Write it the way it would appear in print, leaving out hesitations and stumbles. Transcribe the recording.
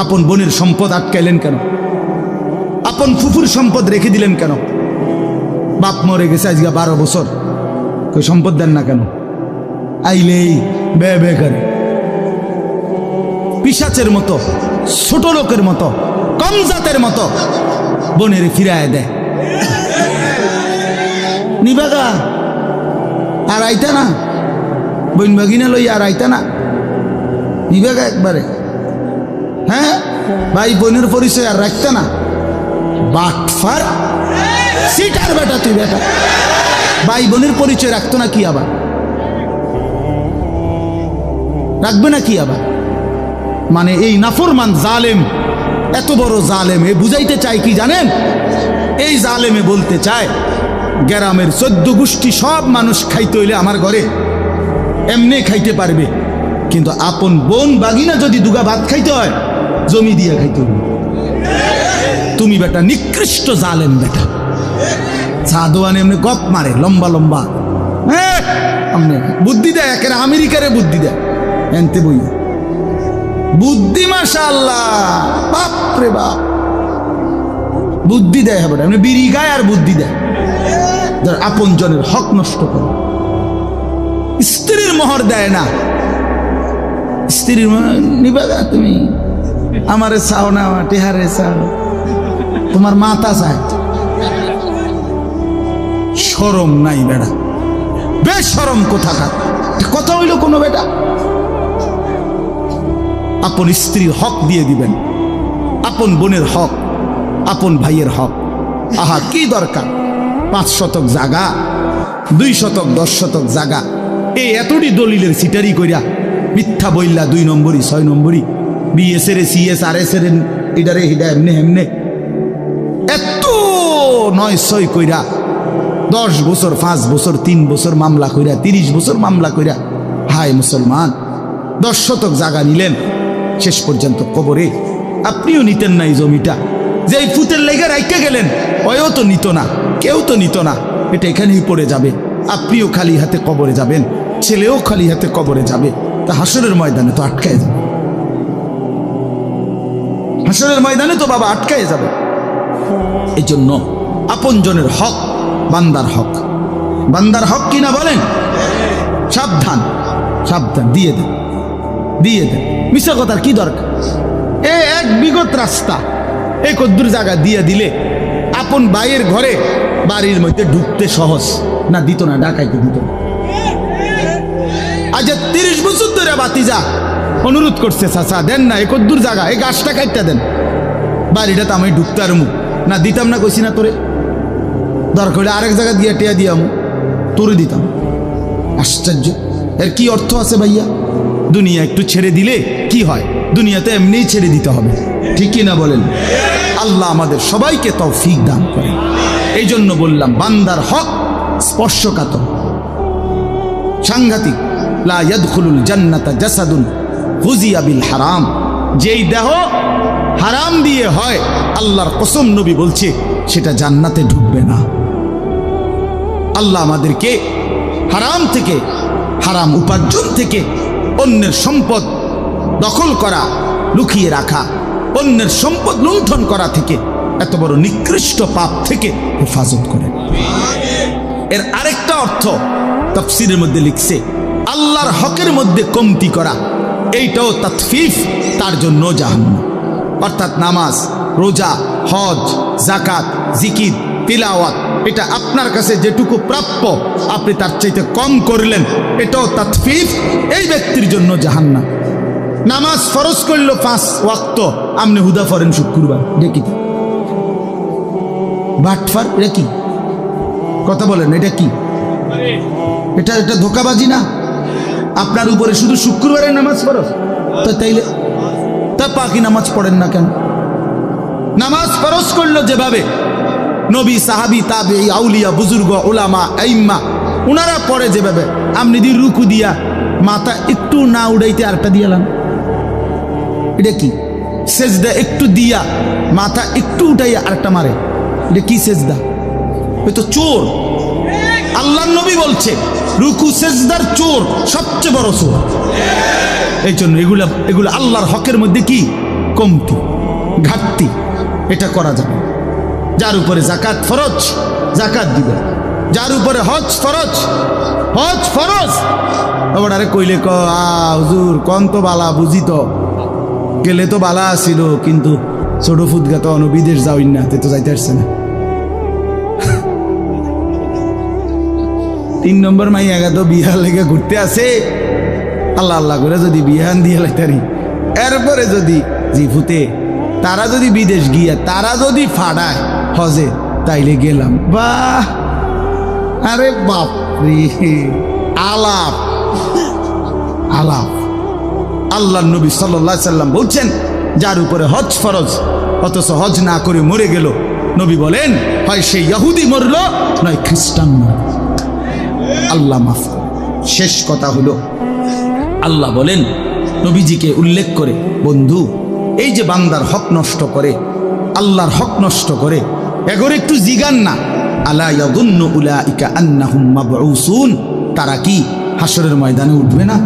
আপন বোনের সম্পদ আটকাইলেন কেন? আপন ফুফুর সম্পদ রেখে দিলেন কেন? বাপ মরে গেছে আজকে 12 বছর, কই সম্পদ দেন না কেন? আইলেই বে বে করে পিশাচের মতো, ছোট লোকের মতো, কম জাতের মতো বোনের ফিরায় দেয়। নিবাগা আর আইতা না, বোন বাগিনা লই আর আইতা না, নিবাগা একবারে। হ্যাঁ, ভাই বোনের পরিচয় আর রাখতে না। বাটফার সিটার বেটা, তুই বেটা ভাই বোনের পরিচয় রাখতো না কি আবার? রাখবে না কি আবার? মানে এই নাফরমান জালেম, এত বড় জালেম, এ বুঝাইতে চায় কি জানেন? এই জালেমে বলতে চায় গ্রামের 14 গোষ্ঠী সব মানুষ খাইতে হইলে আমার ঘরে এমনি খাইতে পারবে, কিন্তু আপন বোন বাগিনা যদি দুগা ভাত খাইতে হয় জমি দিয়ে খাইতে হবে। তুমি বেটা নিকৃষ্ট জালেম বেটা। সাদওয়ান এমনি গপ মারে লম্বা লম্বা, হ্যাঁ বুদ্ধি দেয়, একের আমেরিকারে বুদ্ধি দেয়। এনতে বই বুদ্ধি মাশাআল্লাহ, বাপ রে বাপ, বুদ্ধি দেয় হবে এমনি বিড়ি গায় আর বুদ্ধি দেয়। আপন জনের হক নষ্ট করে, স্ত্রীর মোহর দেয় না। স্ত্রীর নিবাগা তুমি আমারে চাও না, টেহারে চাও, তোমার মাথা চায়। শরম নাই বেটা, বেশ শরম কোথাকার কথা হইল কোনো বেটা? আপন স্ত্রীর হক দিয়ে দিবেন, আপন বোনের হক, আপন ভাইয়ের হক। আহা কি দরকার 5 শতক জায়গা, 2 শতক 10 শতক জায়গা, এই এতটি দলিলের সিটারি কইরা মিথ্যা বইল্লা 2 নম্বরই 6 নম্বরই বিএসএর সিএস আর এস এর এটারে হিডা এমনে এমনে এত 9-6 কইরা 10 বছর 5 বছর 3 বছর মামলা কইরা 30 বছর মামলা কইরা। হায় মুসলমান, 10 শতক জায়গা নিলেন, শেষ পর্যন্ত কবরে। আপনিও নিতেন না এই জমিটা, যে এই ফুতের লেগে রাইখা গেলেন, ওও তো নিত না, কেউ তো নিত না, এটা এখানেই পড়ে যাবে। আপনিও খালি হাতে কবরে যাবেন, ছেলেও খালি হাতে কবরে যাবে। তা হাসরের ময়দানে তো আটকায় যাবে, হাসরের ময়দানে তো বাবা আটকায় যাবে। এই জন্য আপন জনের হক বান্দার হক, বান্দার হক কিনা বলেন? সাবধান সাবধান, দিয়ে দেন দিয়ে দেন। মিশা কথার কি দরকার? এক বিগত রাস্তা, এই কদ্দুর জায়গা দিয়ে দিলে আপন ভাইয়ের ঘরে বাড়ির মধ্যে ঢুকতে সহজ না? দিত না, ডাকাইতে দিত না। আজ 30 বছর ধরে বাতিজা অনুরোধ করছে, চাচা দেন না, এই কদ্দুর জায়গা, এই গাছটা কাটতে দেন, বাড়িটা তো আমি ঢুকতে আর না, দিতাম না, কইছি না তোরে, দরকার হলে আরেক জায়গা দিয়ে টিয়া দিয়াম, তোরে দিতাম। আশ্চর্য, এর কি অর্থ আছে ভাইয়া? দুনিয়া একটু ছেড়ে দিলে কি হয়? দুনিয়াতে এমনিই ছেড়ে দিতে হবে, ঠিক কি না বলেন? আল্লাহ আমাদের সবাইকে তৌফিক দান করেন। এই জন্য বললাম বান্দার হক স্পর্শকাতর, সাংঘাতিক। লা ইয়াদখুলুল জান্নাতা জাসাদুন গুযিয়া বিল হারাম, যেই দেহ হারাম দিয়ে হয়, আল্লাহর কসম নবী বলছে সেটা জান্নাতে ঢুকবে না। আল্লাহ আমাদেরকে হারাম থেকে, হারাম উপার্জন থেকে, অন্যের সম্পদ দখল করা, লুকিয়ে রাখা, অন্যের সম্পদ লুণ্ঠন করা থেকে, এত বড় নিকৃষ্ট পাপ থেকে হেফাজত করেন। এর আরেকটা অর্থ তাফসীরের মধ্যে লিখছে, আল্লাহর হকের মধ্যে কমতি করা, এইটাও তাতফিফ, তার জন্য জাহান্নাম। অর্থাৎ নামাজ, রোজা, হজ, যাকাত, জিকির, তিলাওয়াত, এটা আপনার কাছে যেটুকু প্রাপ্য আপনি তার চাইতে কম করলেন, এটাও তাতফিফ, এই ব্যক্তির জন্য জাহান্নাম। নামাজ ফরজ করলো 5 ওয়াক্ত, আপনি হুদা ফরেন শুক্রবার, দেখি বাটফার, এটা কি কথা বলেন? এটা কি? এটা এটা ধোকাবাজি না? আপনার উপরে শুধু শুক্রবারের নামাজ ফরজ, তো তাইলে তা বাকি নামাজ পড়েন না কেন? নামাজ ফরজ করলো যেভাবে নবী, সাহাবী, তাবেঈ, আউলিয়া, বুজুর্গ, উলামা, আইম্মা উনারা পড়ে যেভাবে, আপনি যদি রুকু দিয়া মাথা একটু না উড়াইতে আরেকটা দিয়ালাম, এটা কি? সেজদা একটু দিয়া মাথা একটু উঠাইয়া আরেকটা মারে, এটা কি সেজদা? এ তো চোর। আল্লাহর নবী বলছে রুকু সেজদার চোর, সবচেয়ে বড় চোর। এই জন্য এগুলা আল্লাহর হকের মধ্যে কি কমতি ঘাটতি এটা করা যাবে। যার উপরে জাকাত ফরজ জাকাত দিবে, যার উপরে হজ ফরজ হজ ফরজ। আবার আরে কইলে ক হুজুর কন তো বালা বুঝি তো গেলে তো বালা আসিল, কিন্তু ছোট ফুদগা তো বিদেশ যাওই না, তে তো যাইতে আসছে না। 3 নম্বর মাইয়া তো বিহার লেগে ঘুরতে আসে, আল্লাহ আল্লাহ করে যদি বিহান দিয়ে লাইতারি, এরপরে যদি জিফুতে তারা যদি বিদেশ গিয়া তারা যদি ফাড়ায় হজে, তাইলে গেলাম। বাহ, আরে বাপরে, আলাপ আলাপ। আল্লাহ নবী সাল্লাল্লাহু আলাইহি সাল্লাম বলছেন যার উপরে হজ ফরজ অথচ হজ না করে মরে গেল, নবী বলেন হয় সে ইহুদি মরল নয় খ্রিস্টান মরল। আল্লাহ মাফ করে। শেষ কথা হলো, আল্লাহ বলেন নবীজিকে উল্লেখ করে, বন্ধু এই যে বান্দার হক নষ্ট করে, আল্লাহর হক নষ্ট করে, এগোর একটু জিগান না। আলা ইয়াযুন্নু উলাইকা আন্নাহুম মাবউসুন, তারা কি হাসরের ময়দানে উঠবে না?